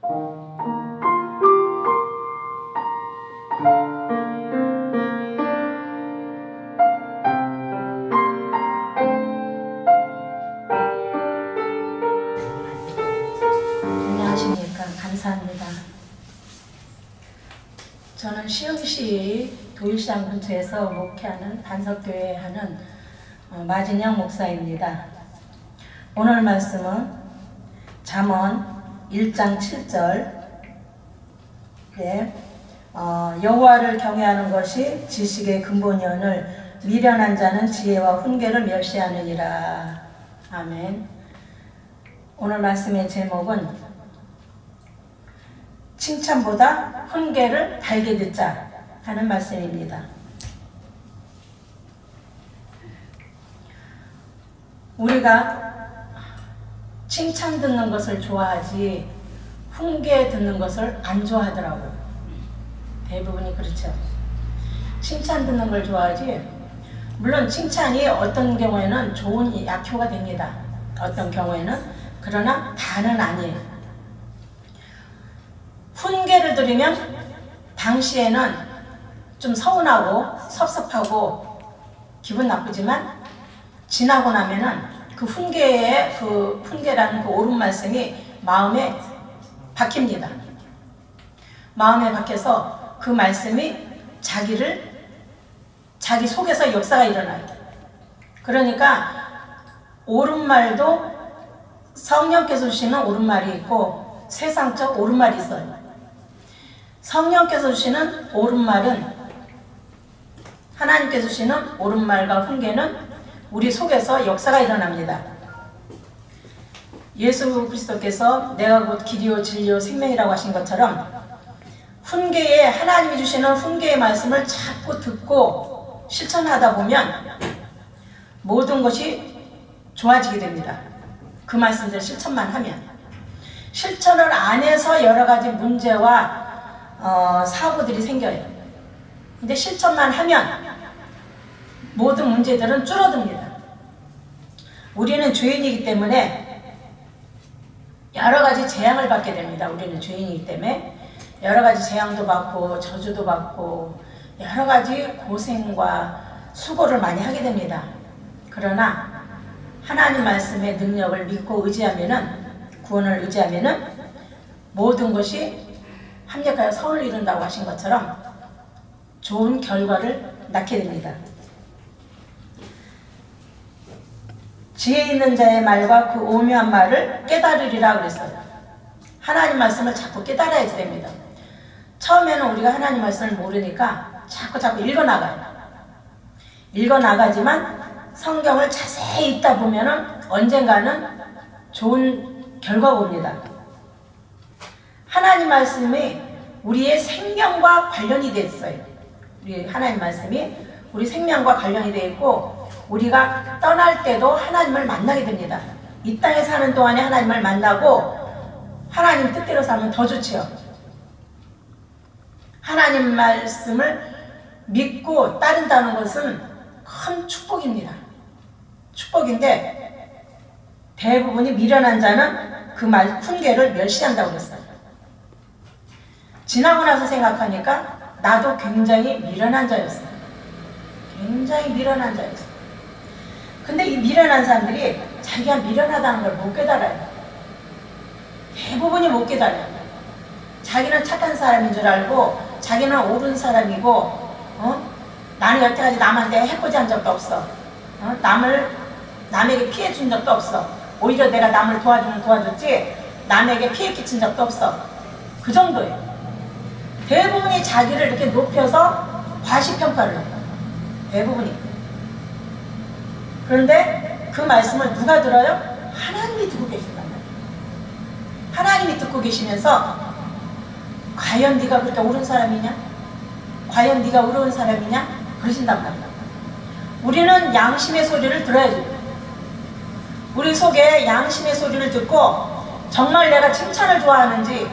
안녕하십니까. 감사합니다. 저는 시흥시 도일시장 근처에서 목회하는 반석교회에 하는 마진영 목사입니다. 오늘 말씀은 잠언 1장 7절 여호와를 경외하는 것이 지식의 근본이오늘 미련한 자는 지혜와 훈계를 멸시하느니라. 아멘. 오늘 말씀의 제목은 칭찬보다 훈계를 달게 듣자 하는 말씀입니다. 우리가 칭찬 듣는 것을 좋아하지 훈계 듣는 것을 안 좋아하더라고요. 대부분이 그렇죠. 칭찬 듣는 걸 좋아하지, 물론 칭찬이 어떤 경우에는 좋은 약효가 됩니다. 어떤 경우에는. 그러나 다는 아니에요. 훈계를 들으면 당시에는 좀 서운하고 섭섭하고 기분 나쁘지만 지나고 나면은 그 훈계라는 그 옳은 말씀이 마음에 박힙니다. 마음에 박혀서 그 말씀이 자기 속에서 역사가 일어나요. 그러니까 옳은 말도 성령께서 주시는 옳은 말이 있고 세상적 옳은 말이 있어요. 성령께서 주시는 옳은 말은, 하나님께서 주시는 옳은 말과 훈계는 우리 속에서 역사가 일어납니다. 예수 그리스도께서 내가 곧 길이요 진리요 생명이라고 하신 것처럼 훈계에, 하나님이 주시는 훈계의 말씀을 자꾸 듣고 실천하다 보면 모든 것이 좋아지게 됩니다. 그 말씀들 실천만 하면. 실천을 안 해서 여러 가지 문제와 사고들이 생겨요. 근데 실천만 하면 모든 문제들은 줄어듭니다. 우리는 죄인이기 때문에 여러 가지 재앙을 받게 됩니다. 우리는 죄인이기 때문에 여러 가지 재앙도 받고 저주도 받고 여러 가지 고생과 수고를 많이 하게 됩니다. 그러나 하나님 말씀의 능력을 믿고 의지하면은, 구원을 의지하면은 모든 것이 합력하여 선을 이룬다고 하신 것처럼 좋은 결과를 낳게 됩니다. 지혜 있는 자의 말과 그 오묘한 말을 깨달으리라 그랬어요. 하나님 말씀을 자꾸 깨달아야 됩니다. 처음에는 우리가 하나님 말씀을 모르니까 자꾸 읽어나가요. 읽어나가지만 성경을 자세히 읽다 보면은 언젠가는 좋은 결과가 옵니다. 하나님 말씀이 우리의 생명과 관련이 되어 있어요. 우리 하나님 말씀이 우리 생명과 관련이 되어 있고, 우리가 떠날 때도 하나님을 만나게 됩니다. 이 땅에 사는 동안에 하나님을 만나고 하나님 뜻대로 살면 더 좋지요. 하나님 말씀을 믿고 따른다는 것은 큰 축복입니다. 축복인데 대부분이 미련한 자는 그 말 훈계를 멸시한다고 했어요. 지나고 나서 생각하니까 나도 굉장히 미련한 자였어요. 굉장히 미련한 자였어요. 근데 이 미련한 사람들이 자기가 미련하다는 걸 못 깨달아요. 대부분이 못 깨달아요. 자기는 착한 사람인 줄 알고 자기는 옳은 사람이고, 나는 여태까지 남한테 해코지한 적도 없어. 남에게 피해 준 적도 없어. 오히려 내가 남을 도와줬지 남에게 피해 끼친 적도 없어. 그 정도예요. 대부분이 자기를 이렇게 높여서 과시평가를 해요. 대부분이. 그런데 그 말씀을 누가 들어요? 하나님이 듣고 계신단 말이에요. 하나님이 듣고 계시면서 과연 네가 그렇게 옳은 사람이냐? 과연 네가 의로운 사람이냐? 그러신단 말이에요. 우리는 양심의 소리를 들어야죠. 우리 속에 양심의 소리를 듣고 정말 내가 칭찬을 좋아하는지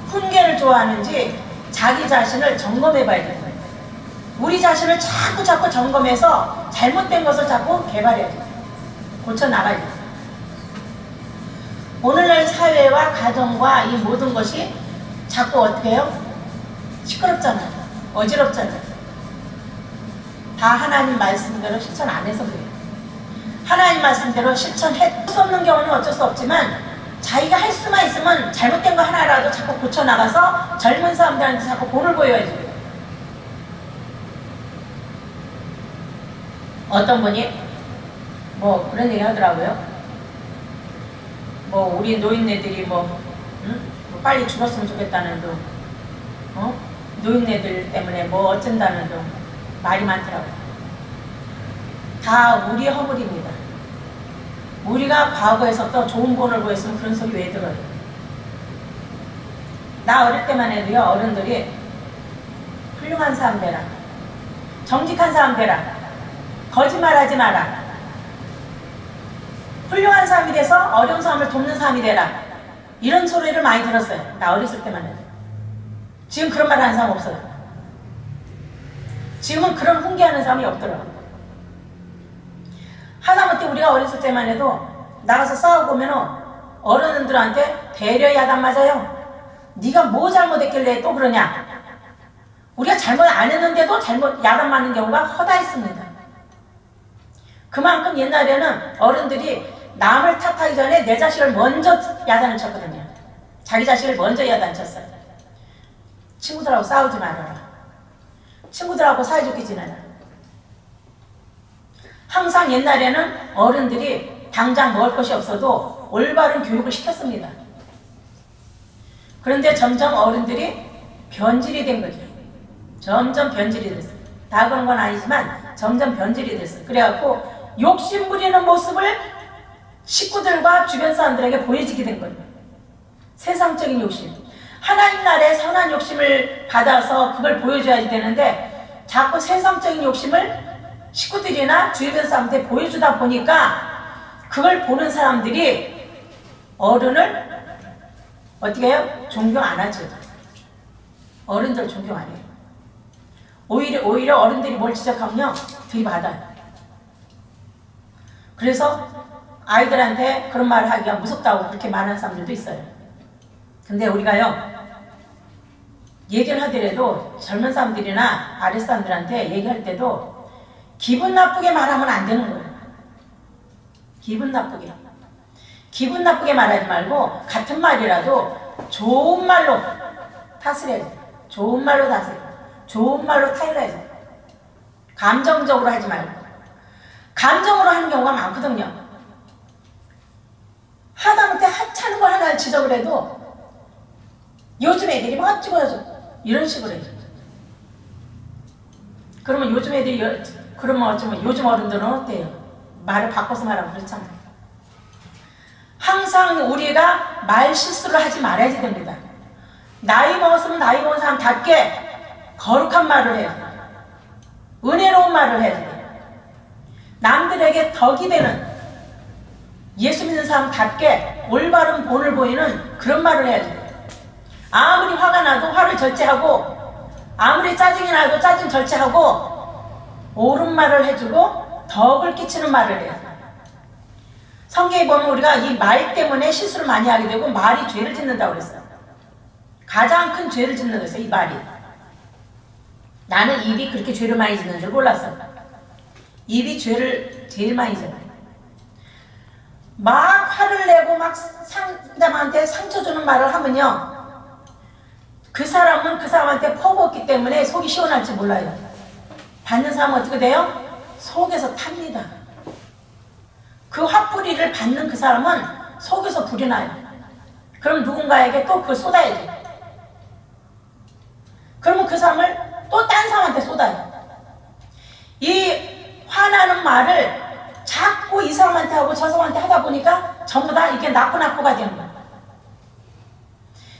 훈계를 좋아하는지 자기 자신을 점검해 봐야 되는 거예요. 우리 자신을 자꾸 점검해서 잘못된 것을 자꾸 개발해야 돼요. 고쳐나가야 돼요. 오늘날 사회와 가정과 이 모든 것이 자꾸 어떻게 해요? 시끄럽잖아요. 어지럽잖아요. 다 하나님 말씀대로 실천 안 해서 그래요. 하나님 말씀대로 실천할 수 없는 경우는 어쩔 수 없지만 자기가 할 수만 있으면 잘못된 거 하나라도 자꾸 고쳐나가서 젊은 사람들한테 자꾸 본을 보여야지. 어떤 분이 뭐 그런 얘기 하더라고요. 뭐 우리 노인네들이 뭐 빨리 죽었으면 좋겠다는 둥, 노인네들 때문에 뭐 어쩐다는 둥 말이 많더라고요. 다 우리 허물입니다. 우리가 과거에서 또 좋은 본을 보였으면 그런 소리 왜 들어요? 나 어릴 때만 해도요, 어른들이 훌륭한 사람 되라, 정직한 사람 되라, 거짓말하지 마라, 훌륭한 사람이 돼서 어려운 사람을 돕는 사람이 되라, 이런 소리를 많이 들었어요. 나 어렸을 때만 해도. 지금 그런 말 하는 사람 없어요. 지금은 그런 훈계하는 사람이 없더라고요. 하다못해 우리가 어렸을 때만 해도 나가서 싸워보면 어른들한테 배려 야단 맞아요. 네가 뭐 잘못했길래 또 그러냐. 우리가 잘못 안 했는데도 잘못 야단 맞는 경우가 허다했습니다. 그만큼 옛날에는 어른들이 남을 탓하기 전에 내 자식을 먼저 야단을 쳤거든요. 자기 자식을 먼저 야단 쳤어요. 친구들하고 싸우지 말아라. 친구들하고 사이좋게 지내라. 항상 옛날에는 어른들이 당장 먹을 것이 없어도 올바른 교육을 시켰습니다. 그런데 점점 어른들이 변질이 된 거죠. 점점 변질이 됐어요. 다 그런 건 아니지만 점점 변질이 됐어요. 그래갖고 욕심 부리는 모습을 식구들과 주변 사람들에게 보여지게 된 거예요. 세상적인 욕심. 하나님 나라의 선한 욕심을 받아서 그걸 보여줘야지 되는데 자꾸 세상적인 욕심을 식구들이나 주변 사람들한테 보여주다 보니까 그걸 보는 사람들이 어른을 어떻게 해요? 존경 안 하죠. 어른들 존경 안 해요. 오히려 어른들이 뭘 지적하면요, 들이받아요. 그래서 아이들한테 그런 말을 하기가 무섭다고 그렇게 말하는 사람들도 있어요. 근데 우리가요, 얘기를 하더라도 젊은 사람들이나 아랫 사람들한테 얘기할 때도 기분 나쁘게 말하면 안 되는 거예요. 기분 나쁘게. 기분 나쁘게 말하지 말고 같은 말이라도 좋은 말로 탓을 해야죠. 좋은 말로 탓을 해야죠. 좋은 말로 타일러 해야죠. 감정적으로 하지 말고. 감정으로 하는 경우가 많거든요. 하다못해 하찮은 거 하나 지적을 해도 요즘 애들이 뭐 어쩌고 저쩌고 이런 식으로 해요. 그러면 요즘 애들이 그러면 어쩌면 요즘 어른들은 어때요? 말을 바꿔서 말하면 그렇잖아요. 항상 우리가 말 실수를 하지 말아야 됩니다. 나이 먹었으면 나이 먹은 사람답게 거룩한 말을 해야 돼요. 은혜로운 말을 해야 돼요. 남들에게 덕이 되는 예수 믿는 사람답게 올바른 본을 보이는 그런 말을 해야 돼요. 아무리 화가 나도 화를 절제하고 아무리 짜증이 나도 짜증 절제하고 옳은 말을 해주고 덕을 끼치는 말을 해요. 성경에 보면 우리가 이 말 때문에 실수를 많이 하게 되고 말이 죄를 짓는다고 그랬어요. 가장 큰 죄를 짓는 거였어요, 이 말이. 나는 입이 그렇게 죄를 많이 짓는 줄 몰랐어. 입이 죄를 제일 많이 져요. 막 화를 내고 막 상대방한테 상처 주는 말을 하면요, 그 사람은 그 사람한테 퍼부었기 때문에 속이 시원할지 몰라요. 받는 사람은 어떻게 돼요? 속에서 탑니다. 그 화풀이를 받는 그 사람은 속에서 불이 나요. 그럼 누군가에게 또 그걸 쏟아야죠. 그러면 그 사람을 또 딴 사람한테 쏟아요. 이 화나는 말을 자꾸 이 사람한테 하고 저 사람한테 하다 보니까 전부 다 이렇게 낙고낙고가 되는 거예요.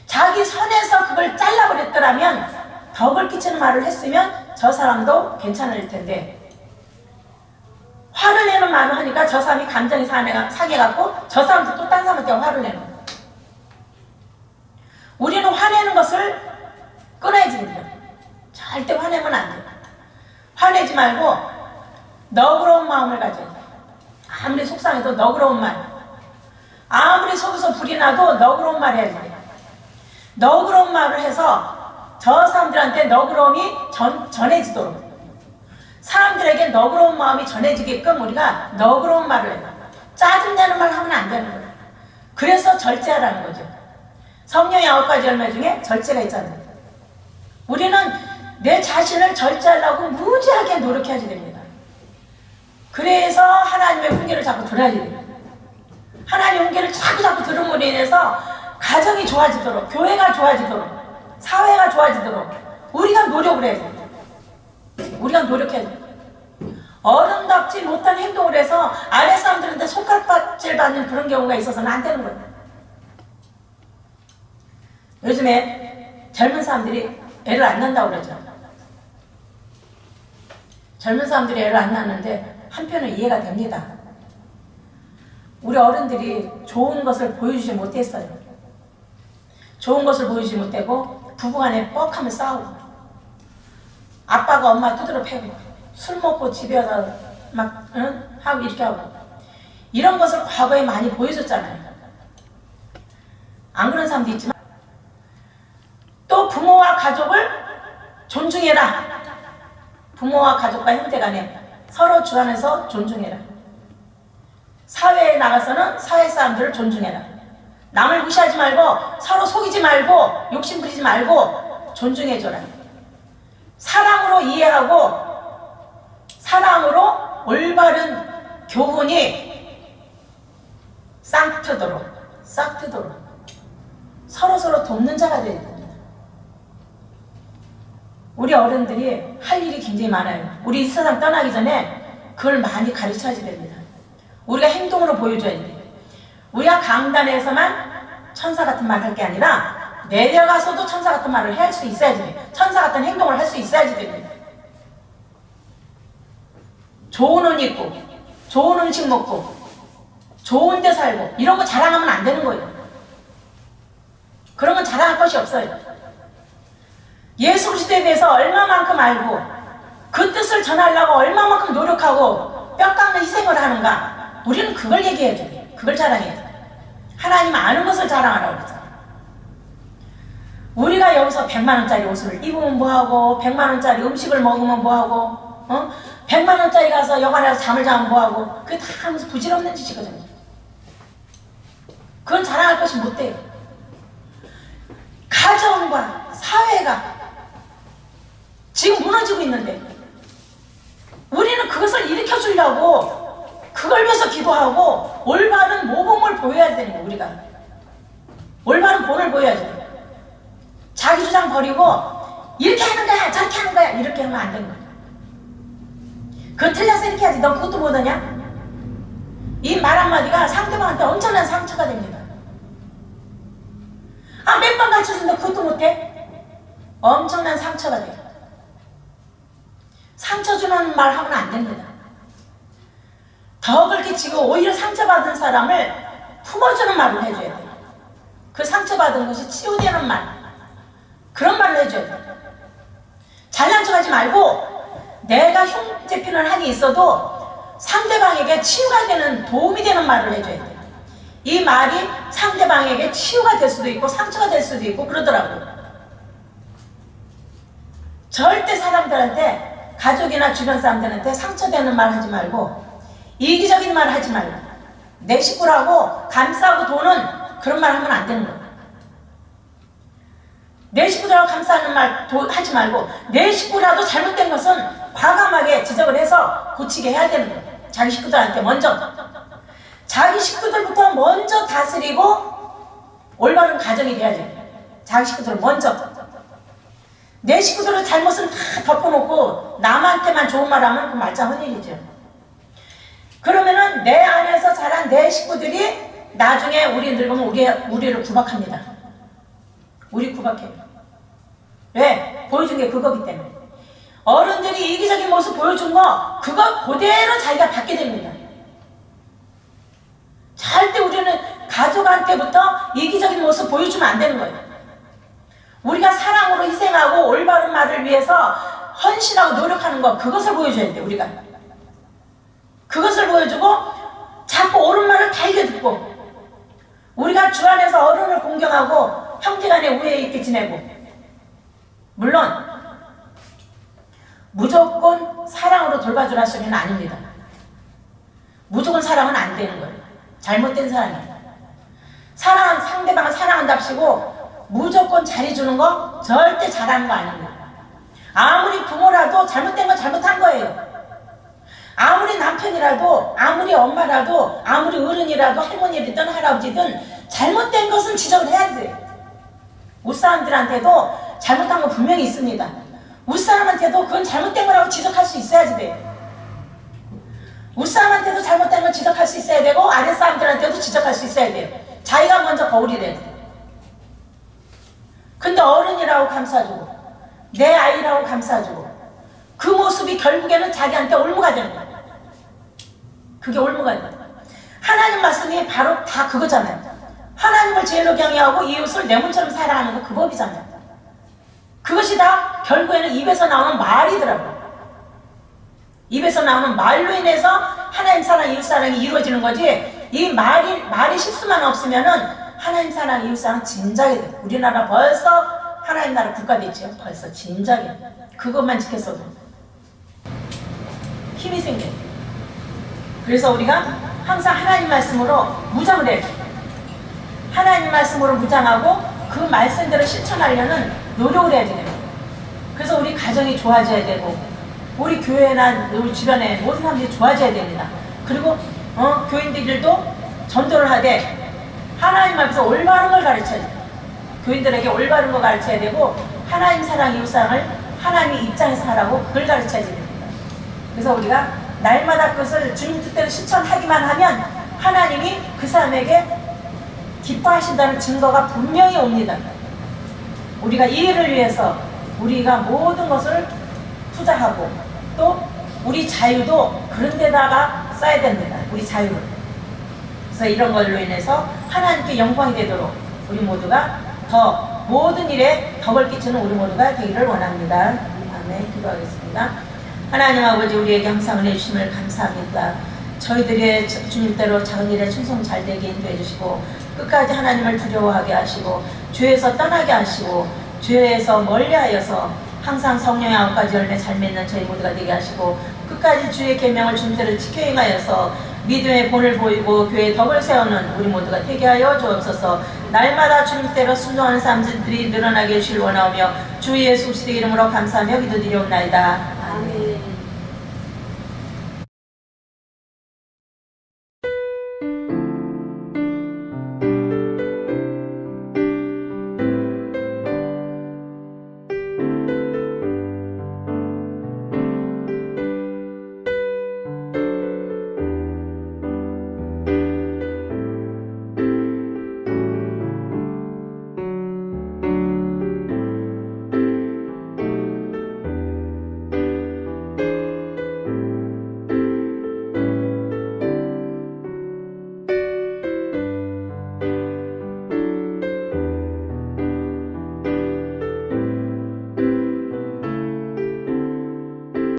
자기 선에서 그걸 잘라버렸더라면, 덕을 끼치는 말을 했으면 저 사람도 괜찮을 텐데, 화를 내는 말을 하니까 저 사람이 감정이 상해갖고 저 사람도 또 딴 사람한테 화를 내는 거예요. 우리는 화내는 것을 끊어야 됩니다. 절대 화내면 안 돼요. 화내지 말고 너그러운 마음을 가져야 돼요. 아무리 속상해도 너그러운 말. 아무리 속에서 불이 나도 너그러운 말 해야지. 너그러운 말을 해서 저 사람들한테 너그러움이 전해지도록, 사람들에게 너그러운 마음이 전해지게끔 우리가 너그러운 말을 해요. 짜증내는 말 하면 안 되는 거예요. 그래서 절제하라는 거죠. 성령의 9가지 열매 중에 절제가 있잖아요. 우리는 내 자신을 절제하려고 무지하게 노력해야지 됩니다. 그래서 하나님의 훈계를 자꾸 들어야 돼요. 하나님의 훈계를 자꾸 들음으로 인해서 가정이 좋아지도록, 교회가 좋아지도록, 사회가 좋아지도록 우리가 노력을 해야 돼요. 우리가 노력해야 돼요. 어른답지 못한 행동을 해서 아래 사람들한테 손가락질 받는 그런 경우가 있어서는 안 되는 거예요. 요즘에 젊은 사람들이 애를 안 낳는다고 그러죠. 젊은 사람들이 애를 안 낳는데 한편은 이해가 됩니다. 우리 어른들이 좋은 것을 보여주지 못했어요. 좋은 것을 보여주지 못하고 부부간에 뻑하면 싸우고, 아빠가 엄마 두드러 패고, 술 먹고 집에 와서 막 하고 이렇게 하고, 이런 것을 과거에 많이 보여줬잖아요. 안 그런 사람도 있지만 또 부모와 가족을 존중해라. 부모와 가족과 형제간에 서로 주안에서 존중해라. 사회에 나가서는 사회 사람들을 존중해라. 남을 무시하지 말고, 서로 속이지 말고, 욕심 부리지 말고 존중해줘라. 사랑으로 이해하고 사랑으로 올바른 교훈이 싹트도록 서로 돕는 자가 되어야 됩니다. 우리 어른들이 할 일이 굉장히 많아요. 우리 이 세상 떠나기 전에 그걸 많이 가르쳐야지 됩니다. 우리가 행동으로 보여줘야 돼요. 우리가 강단에서만 천사 같은 말 할 게 아니라 내려가서도 천사 같은 말을 할 수 있어야지 돼요. 천사 같은 행동을 할 수 있어야지 됩니다. 좋은 옷 입고, 좋은 음식 먹고, 좋은 데 살고, 이런 거 자랑하면 안 되는 거예요. 그런 건 자랑할 것이 없어요. 예수 그리스도에 대해서 얼마만큼 알고 그 뜻을 전하려고 얼마만큼 노력하고 뼈 깎는 희생을 하는가, 우리는 그걸 얘기해야죠. 그걸 자랑해야죠. 하나님 아는 것을 자랑하라고 그러죠. 우리가 여기서 100만원짜리 옷을 입으면 뭐하고, 100만원짜리 음식을 먹으면 뭐하고, 100만원짜리 가서 여관에 가서 잠을 자면 뭐하고, 그게 다 하면서 부질없는 짓이거든요. 그건 자랑할 것이 못 돼요. 가정과 사회가 지금 무너지고 있는데 우리는 그것을 일으켜주려고 그걸 위해서 기도하고 올바른 모범을 보여야 되는 거예요. 우리가 올바른 본을 보여야죠. 자기 주장 버리고 이렇게 하는 거야 저렇게 하는 거야 이렇게 하면 안 되는 거예요. 그거 틀려서 이렇게 하지, 너 그것도 못하냐? 이 말 한마디가 상대방한테 엄청난 상처가 됩니다. 아, 몇 번 가르쳐준다 그것도 못해? 엄청난 상처가 돼요. 상처 주는 말 하면 안 됩니다. 더 그렇게 치고 오히려 상처받은 사람을 품어주는 말을 해줘야 돼요. 그 상처받은 것이 치유되는 말, 그런 말을 해줘야 돼요. 잘난 척하지 말고 내가 흉죄피는 한이 있어도 상대방에게 치유가 되는, 도움이 되는 말을 해줘야 돼요. 이 말이 상대방에게 치유가 될 수도 있고 상처가 될 수도 있고 그러더라고요. 절대 사람들한테, 가족이나 주변 사람들한테 상처되는 말 하지 말고, 이기적인 말 하지 말고, 내 식구라고 감싸고 도는 그런 말 하면 안 되는 거예요. 내 식구들하고 감싸는 말 하지 말고, 내 식구라도 잘못된 것은 과감하게 지적을 해서 고치게 해야 되는 거예요. 자기 식구들한테 먼저, 자기 식구들부터 먼저 다스리고 올바른 가정이 돼야지. 자기 식구들을 먼저. 내 식구들의 잘못은 다 덮어놓고 남한테만 좋은 말 하면 그 말짱 헛일이죠. 그러면은 내 안에서 자란 내 식구들이 나중에 우리 늙으면 우리를 구박합니다. 우리 구박해요. 왜? 보여준 게 그거기 때문에. 어른들이 이기적인 모습 보여준 거, 그거 그대로 자기가 받게 됩니다. 절대 우리는 가족한테부터 이기적인 모습 보여주면 안 되는 거예요. 우리가 사랑으로 희생하고 올바른 말을 위해서 헌신하고 노력하는 거, 그것을 보여줘야 돼. 우리가 그것을 보여주고 자꾸 옳은 말을 달게 듣고 우리가 주 안에서 어른을 공경하고 형제간에 우애 있게 지내고, 물론 무조건 사랑으로 돌봐주라 소리는 아닙니다. 무조건 사랑은 안 되는 거예요. 잘못된 사랑이에요. 상대방을 사랑한답시고 무조건 잘해주는 거 절대 잘하는 거 아닙니다. 아무리 부모라도 잘못된 건 잘못한 거예요. 아무리 남편이라도, 아무리 엄마라도, 아무리 어른이라도, 할머니든 할아버지든 잘못된 것은 지적을 해야 돼요. 웃사람들한테도 잘못한 거 분명히 있습니다. 웃사람한테도 그건 잘못된 거라고 지적할 수 있어야지 돼요. 웃사람한테도 잘못된 걸 지적할 수 있어야 되고, 아랫사람들한테도 지적할 수 있어야 돼요. 자기가 먼저 거울이 돼요. 근데 어른이라고 감싸주고, 내 아이라고 감싸주고, 그 모습이 결국에는 자기한테 올무가 되는 거예요. 그게 올무가 되는 거예요. 하나님 말씀이 바로 다 그거잖아요. 하나님을 제일로 경외하고 이웃을 내 몸처럼 사랑하는 거 그 법이잖아요. 그것이 다 결국에는 입에서 나오는 말이더라고요. 입에서 나오는 말로 인해서 하나님 사랑, 이웃 사랑이 이루어지는 거지, 이 말이 실수만 없으면은 하나님 사랑, 이웃 사랑 진작에 돼. 우리나라 벌써 하나님 나라 국가 됐죠. 벌써 진작에. 그것만 지켰어도 힘이 생겨요. 그래서 우리가 항상 하나님 말씀으로 무장을 해요. 하나님 말씀으로 무장하고 그 말씀대로 실천하려는 노력을 해야 돼요. 그래서 우리 가정이 좋아져야 되고, 우리 교회나 우리 주변에 모든 사람들이 좋아져야 됩니다. 그리고 교인들도 전도를 하되 하나님 앞에서 올바른 걸 가르쳐야 돼요. 교인들에게 올바른 걸 가르쳐야 되고, 하나님 사랑, 이웃 사랑을 하나님의 입장에서 하라고 그걸 가르쳐야 됩니다. 그래서 우리가 날마다 그것을 주님 뜻대로 실천하기만 하면 하나님이 그 사람에게 기뻐하신다는 증거가 분명히 옵니다. 우리가 이 일을 위해서 우리가 모든 것을 투자하고, 또 우리 자유도 그런 데다가 써야 됩니다. 우리 자유를. 그래서 이런 걸로 인해서 하나님께 영광이 되도록 우리 모두가 더 모든 일에 덕을 끼치는 우리 모두가 되기를 원합니다. 아멘. 기도하겠습니다. 하나님 아버지, 우리에게 항상 은혜 주심을 감사합니다. 저희들의 주님대로 작은 일에 충성 잘 되게 인도해 주시고, 끝까지 하나님을 두려워하게 하시고, 죄에서 떠나게 하시고, 죄에서 멀리하여서 항상 성령의 아홉 가지 열매 잘 맺는 저희 모두가 되게 하시고, 끝까지 주의 계명을 주님대로 지켜 행하여서 믿음의 본을 보이고 교회의 덕을 세우는 우리 모두가 되게 하여 주옵소서. 날마다 주님대로 순종하는 사람들이 늘어나게 해주실 원하오며 주 예수 그리스도의 이름으로 감사하며 기도드리옵나이다.